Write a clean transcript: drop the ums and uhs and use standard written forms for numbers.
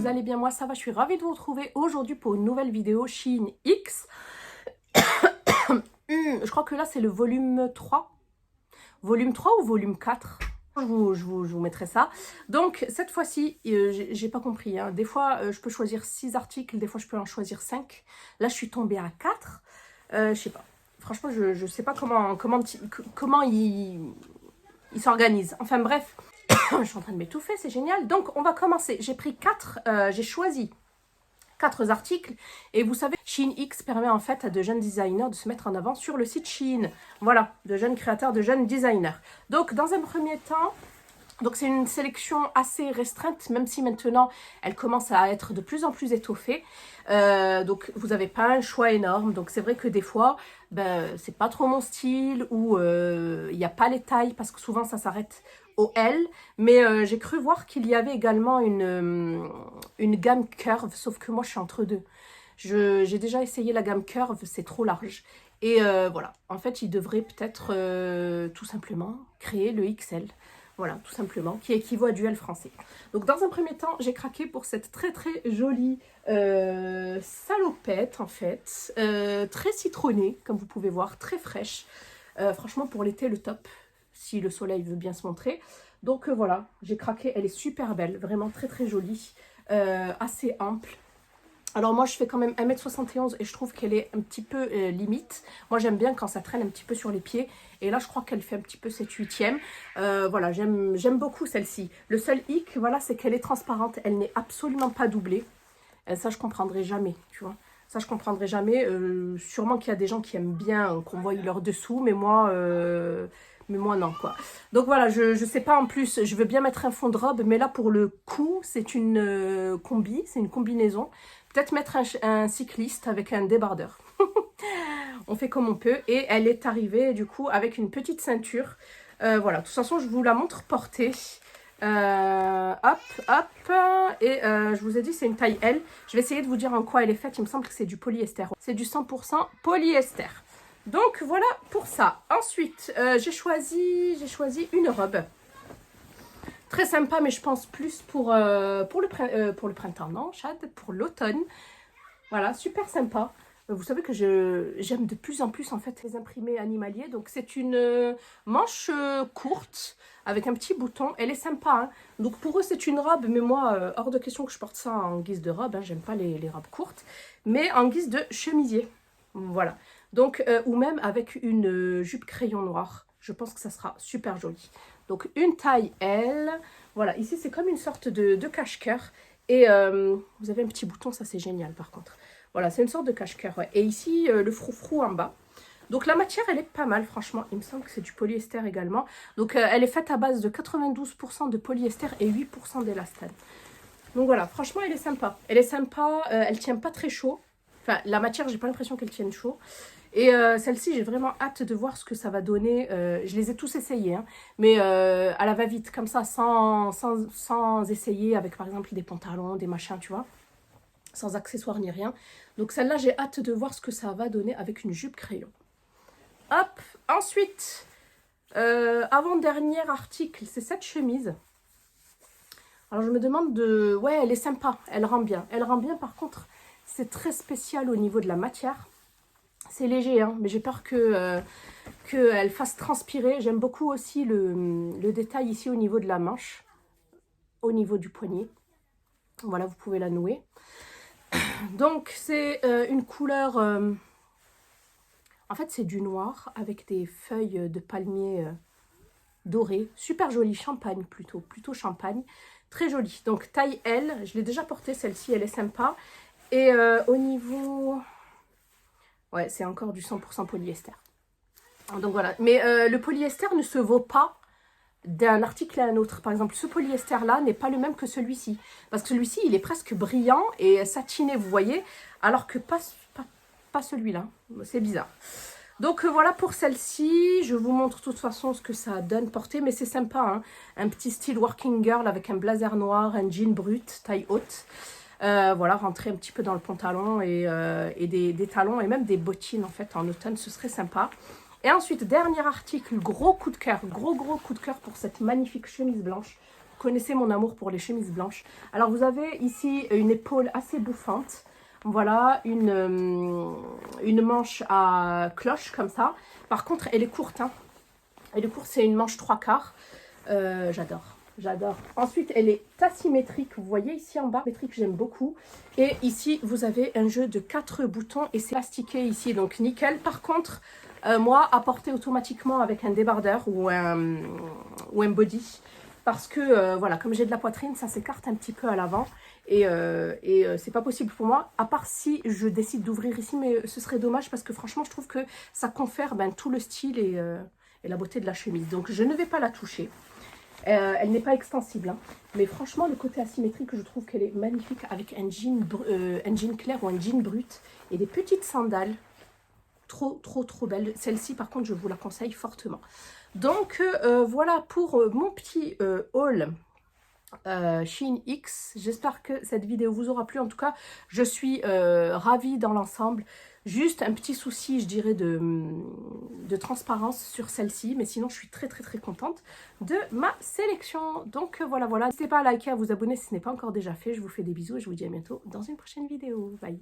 allez bien? Moi ça va, je suis ravie de vous retrouver aujourd'hui pour une nouvelle vidéo Shein X. Je crois que là c'est le volume 3. Volume 3 ou volume 4? Je vous mettrai ça. Donc cette fois-ci, j'ai pas compris. Hein. Des fois je peux choisir 6 articles, des fois je peux en choisir 5. Là je suis tombée à 4. Je sais pas. Franchement je sais pas comment il s'organise. Enfin bref. Je suis en train de m'étouffer, c'est génial. Donc, on va commencer. J'ai pris 4, j'ai choisi 4 articles. Et vous savez, Shein X permet en fait à de jeunes designers de se mettre en avant sur le site Shein. Voilà, de jeunes créateurs, de jeunes designers. Donc, dans un premier temps, donc c'est une sélection assez restreinte, même si maintenant elle commence à être de plus en plus étoffée. Donc vous n'avez pas un choix énorme. Donc c'est vrai que des fois, ben, c'est pas trop mon style ou il n'y a pas les tailles parce que souvent ça s'arrête au L. Mais j'ai cru voir qu'il y avait également une gamme curve, sauf que moi je suis entre deux. J'ai déjà essayé la gamme curve, c'est trop large. Et voilà, en fait il devrait peut-être tout simplement créer le XL. Voilà, tout simplement, qui équivaut à du L français. Donc, dans un premier temps, j'ai craqué pour cette très très jolie salopette, en fait. Très citronnée, comme vous pouvez voir, très fraîche. Franchement, pour l'été, le top, si le soleil veut bien se montrer. Donc, voilà, j'ai craqué. Elle est super belle, vraiment très très jolie, assez ample. Alors moi je fais quand même 1m71 et je trouve qu'elle est un petit peu limite. Moi j'aime bien quand ça traîne un petit peu sur les pieds. Et là je crois qu'elle fait un petit peu 7/8e. Voilà, j'aime beaucoup celle-ci. Le seul hic, voilà, c'est qu'elle est transparente. Elle n'est absolument pas doublée. Et ça je comprendrai jamais, tu vois. Ça je comprendrai jamais. Sûrement qu'il y a des gens qui aiment bien qu'on voie leur dessous. Mais moi non quoi. Donc voilà, je sais pas en plus. Je veux bien mettre un fond de robe. Mais là pour le coup c'est une combi. C'est une combinaison. Peut-être mettre un cycliste avec un débardeur. On fait comme on peut. Et elle est arrivée du coup avec une petite ceinture. Voilà, de toute façon je vous la montre portée. Hop, hop. Et je vous ai dit c'est une taille L. Je vais essayer de vous dire en quoi elle est faite. Il me semble que c'est du polyester. C'est du 100% polyester. Donc voilà pour ça. Ensuite, j'ai choisi une robe. Très sympa, mais je pense plus pour le printemps, non, Chad, pour l'automne. Voilà, super sympa. Vous savez que j'aime de plus en plus en fait les imprimés animaliers. Donc c'est une manche courte avec un petit bouton. Elle est sympa. Hein. Donc pour eux c'est une robe, mais moi hors de question que je porte ça en guise de robe. Hein. J'aime pas les robes courtes, mais en guise de chemisier. Voilà. Donc ou même avec une jupe crayon noir. Je pense que ça sera super joli. Donc une taille L. Voilà, ici c'est comme une sorte de cache-cœur. Et vous avez un petit bouton, ça c'est génial par contre. Voilà, c'est une sorte de cache-cœur. Ouais. Et ici, le froufrou en bas. Donc la matière, elle est pas mal, franchement. Il me semble que c'est du polyester également. Donc elle est faite à base de 92% de polyester et 8% d'élastane. Donc voilà, franchement, elle est sympa. Elle est sympa, elle tient pas très chaud. Enfin, la matière, j'ai pas l'impression qu'elle tienne chaud. Et celle-ci, j'ai vraiment hâte de voir ce que ça va donner. Je les ai tous essayés, hein, mais à la va-vite, comme ça, sans essayer avec, par exemple, des pantalons, des machins, tu vois, sans accessoires ni rien. Donc celle-là, j'ai hâte de voir ce que ça va donner avec une jupe crayon. Hop, ensuite, avant-dernier article, c'est cette chemise. Alors je me demande de... Ouais, elle est sympa, elle rend bien. Elle rend bien, par contre, c'est très spécial au niveau de la matière. C'est léger, hein, mais j'ai peur qu'elle fasse transpirer. J'aime beaucoup aussi le détail ici au niveau de la manche, au niveau du poignet. Voilà, vous pouvez la nouer. Donc, c'est une couleur... en fait, c'est du noir avec des feuilles de palmier dorées. Super jolie, champagne plutôt champagne. Très jolie. Donc, taille L. Je l'ai déjà portée, celle-ci, elle est sympa. Et au niveau... Ouais, c'est encore du 100% polyester. Donc voilà. Mais le polyester ne se vaut pas d'un article à un autre. Par exemple, ce polyester-là n'est pas le même que celui-ci. Parce que celui-ci, il est presque brillant et satiné, vous voyez. Alors que pas celui-là. C'est bizarre. Donc voilà pour celle-ci. Je vous montre de toute façon ce que ça donne portée. Mais c'est sympa. Hein. Un petit style working girl avec un blazer noir, un jean brut, taille haute. Voilà, rentrer un petit peu dans le pantalon et des talons et même des bottines en fait en automne, ce serait sympa. Et ensuite, dernier article, gros coup de cœur, gros coup de cœur pour cette magnifique chemise blanche. connaissez mon amour pour les chemises blanches. Alors vous avez ici une épaule assez bouffante. Voilà, une manche à cloche comme ça. Par contre, elle est courte. Hein. Elle est courte, c'est une manche 3/4. J'adore. J'adore. Ensuite, elle est asymétrique. Vous voyez ici en bas, asymétrique, j'aime beaucoup. Et ici, vous avez un jeu de 4 boutons et c'est plastiqué ici, donc nickel. Par contre, moi, à porter automatiquement avec un débardeur ou un body. Parce que, voilà, comme j'ai de la poitrine, ça s'écarte un petit peu à l'avant. Et c'est pas possible pour moi, à part si je décide d'ouvrir ici. Mais ce serait dommage parce que franchement, je trouve que ça confère tout le style et la beauté de la chemise. Donc, je ne vais pas la toucher. Elle n'est pas extensible, hein. Mais franchement, le côté asymétrique, je trouve qu'elle est magnifique avec un jean clair ou un jean brut et des petites sandales. Trop, trop, trop belle. Celle-ci, par contre, je vous la conseille fortement. Donc, voilà pour mon petit haul Shein X. J'espère que cette vidéo vous aura plu. En tout cas, je suis ravie dans l'ensemble. Juste un petit souci, je dirais, de transparence sur celle-ci. Mais sinon, je suis très, très, très contente de ma sélection. Donc, voilà, voilà. N'hésitez pas à liker, à vous abonner si ce n'est pas encore déjà fait. Je vous fais des bisous et je vous dis à bientôt dans une prochaine vidéo. Bye!